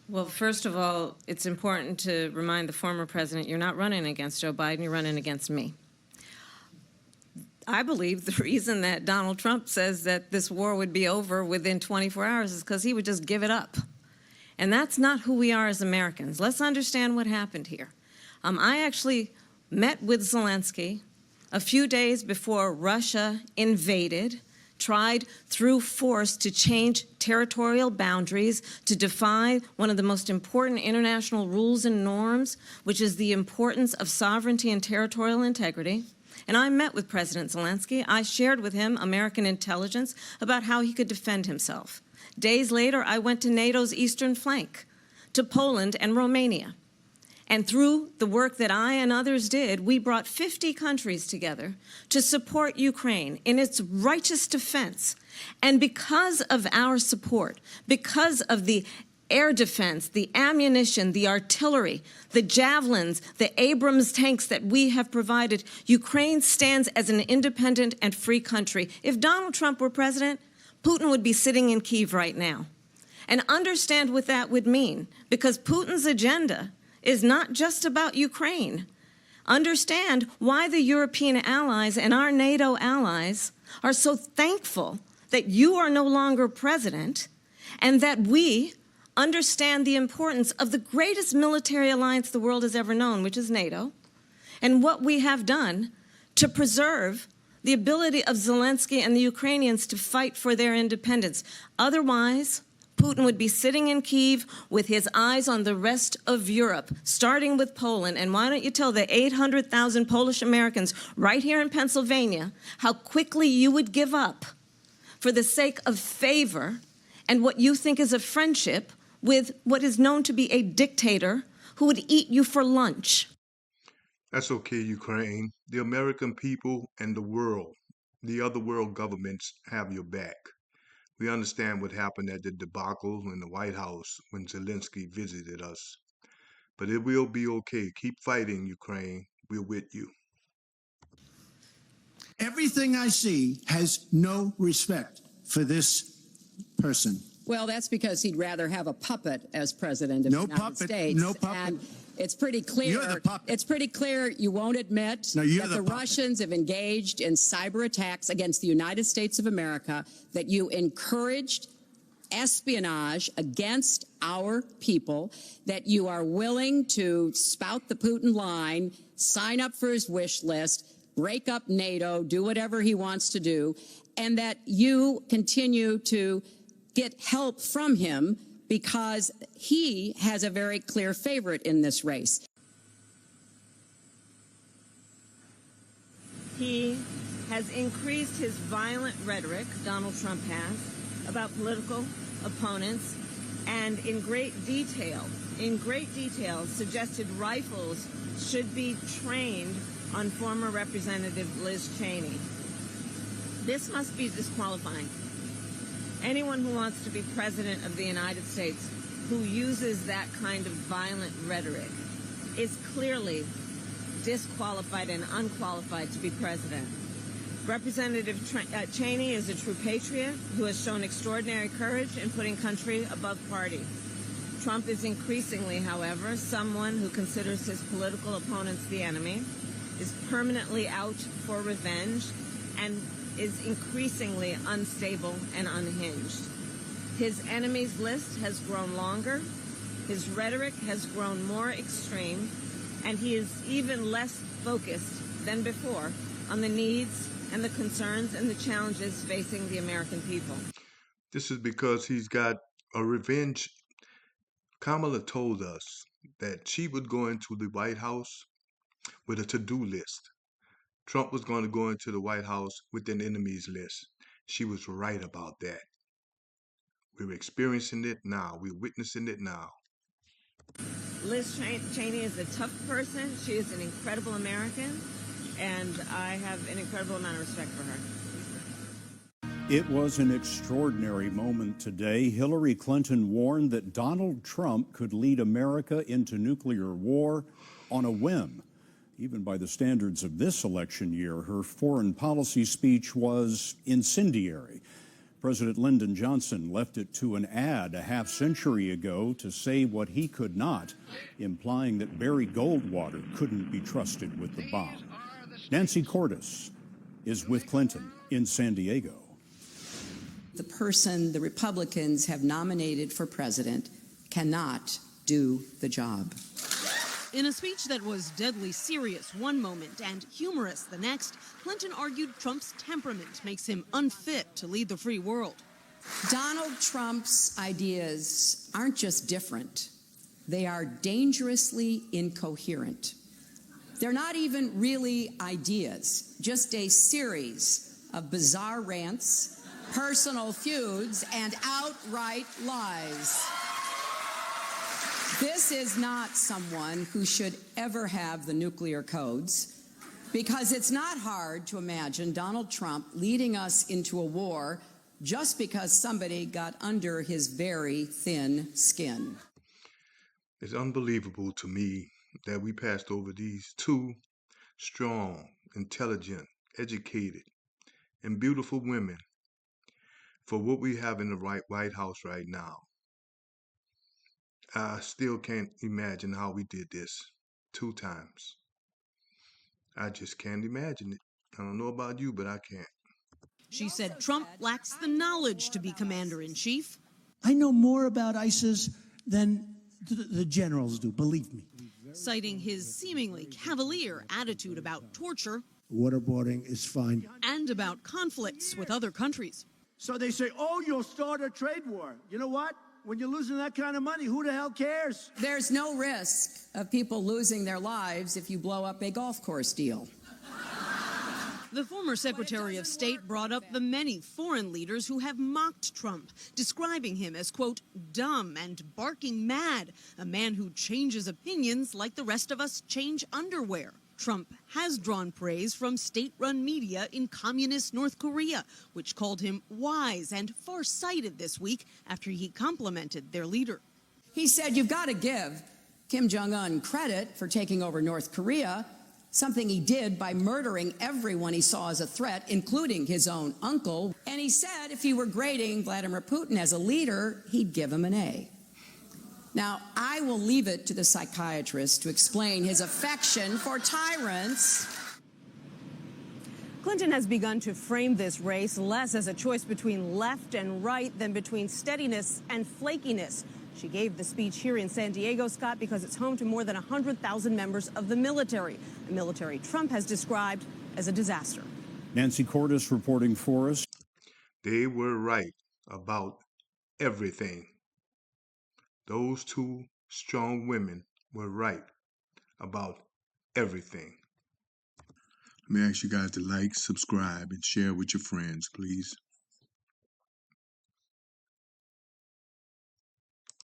Well, first of all, it's important to remind the former president you're not running against Joe Biden, you're running against me. I believe the reason that Donald Trump says that this war would be over within 24 hours is because he would just give it up. And that's not who we are as Americans. Let's understand what happened here. I actually met with Zelensky a few days before Russia invaded, tried through force to change territorial boundaries, to defy one of the most important international rules and norms, which is the importance of sovereignty and territorial integrity. And I met with President Zelensky. I shared with him American intelligence about how he could defend himself. Days later, I went to NATO's eastern flank, to Poland and Romania. And through the work that I and others did, we brought 50 countries together to support Ukraine in its righteous defense. And because of our support, because of the air defense, the ammunition, the artillery, the javelins, the Abrams tanks that we have provided, Ukraine stands as an independent and free country. If Donald Trump were president, Putin would be sitting in Kyiv right now. And understand what that would mean, because Putin's agenda is not just about Ukraine. Understand why the European allies and our NATO allies are so thankful that you are no longer president, and that we understand the importance of the greatest military alliance the world has ever known, which is NATO, and what we have done to preserve the ability of Zelensky and the Ukrainians to fight for their independence. Otherwise, Putin would be sitting in Kyiv with his eyes on the rest of Europe, starting with Poland. And why don't you tell the 800,000 Polish Americans right here in Pennsylvania how quickly you would give up for the sake of favor and what you think is a friendship with what is known to be a dictator who would eat you for lunch. That's okay, Ukraine. The American people and the world, the other world governments have your back. We understand what happened at the debacle in the White House when Zelensky visited us. But it will be okay. Keep fighting, Ukraine. We're with you. Everything I see has no respect for this person. Well, that's because he'd rather have a puppet as president of the United States. No puppet. And it's pretty clear. You're the puppet. It's pretty clear you won't admit that the Russians have engaged in cyber attacks against the United States of America, that you encouraged espionage against our people, that you are willing to spout the Putin line, sign up for his wish list, break up NATO, do whatever he wants to do, and that you continue to get help from him because he has a very clear favorite in this race. He has increased his violent rhetoric, Donald Trump has, about political opponents, and in great detail, suggested rifles should be trained on former Representative Liz Cheney. This must be disqualifying. Anyone who wants to be president of the United States who uses that kind of violent rhetoric is clearly disqualified and unqualified to be president. Representative Cheney is a true patriot who has shown extraordinary courage in putting country above party. Trump is increasingly, however, someone who considers his political opponents the enemy, is permanently out for revenge, and is increasingly unstable and unhinged. His enemies list has grown longer, his rhetoric has grown more extreme, and he is even less focused than before on the needs and the concerns and the challenges facing the American people. This is because he's got a revenge. Kamala told us that she would go into the White House with a to-do list. Trump was going to go into the White House with an enemies list. She was right about that. We're experiencing it now. We're witnessing it now. Liz Cheney is a tough person. She is an incredible American, and I have an incredible amount of respect for her. It was an extraordinary moment today. Hillary Clinton warned that Donald Trump could lead America into nuclear war on a whim. Even by the standards of this election year, her foreign policy speech was incendiary. President Lyndon Johnson left it to an ad a half-century ago to say what he could not, implying that Barry Goldwater couldn't be trusted with the bomb. Nancy Cordes is with Clinton in San Diego. The person the Republicans have nominated for president cannot do the job. In a speech that was deadly serious one moment and humorous the next, Clinton argued Trump's temperament makes him unfit to lead the free world. Donald Trump's ideas aren't just different, they are dangerously incoherent. They're not even really ideas, just a series of bizarre rants, personal feuds, and outright lies. This is not someone who should ever have the nuclear codes, because it's not hard to imagine Donald Trump leading us into a war just because somebody got under his very thin skin. It's unbelievable to me that we passed over these two strong, intelligent, educated, and beautiful women for what we have in the White House right now. I still can't imagine how we did this 2 times. I just can't imagine it. I don't know about you, but I can't. She said Trump lacks the knowledge to be commander-in-chief. I know more about ISIS than the generals do, believe me. Citing his seemingly cavalier attitude about torture Waterboarding is fine. and about conflicts with other countries. So they say, oh, you'll start a trade war. You know what? When you're losing that kind of money, who the hell cares? There's no risk of people losing their lives if you blow up a golf course deal. The former Secretary of State brought up the many foreign leaders who have mocked Trump, describing him as, quote, dumb and barking mad, a man who changes opinions like the rest of us change underwear. Trump has drawn praise from state-run media in communist North Korea, which called him wise and far-sighted this week after he complimented their leader. He said you've got to give Kim Jong-un credit for taking over North Korea, something he did by murdering everyone he saw as a threat, including his own uncle. And he said if he were grading Vladimir Putin as a leader, he'd give him an A. Now, I will leave it to the psychiatrist to explain his affection for tyrants. Clinton has begun to frame this race less as a choice between left and right than between steadiness and flakiness. She gave the speech here in San Diego, Scott, because it's home to more than 100,000 members of the military, a military Trump has described as a disaster. Nancy Cordes reporting for us. They were right about everything. Those 2 strong women were right about everything. Let me ask you guys to like, subscribe, and share with your friends, please.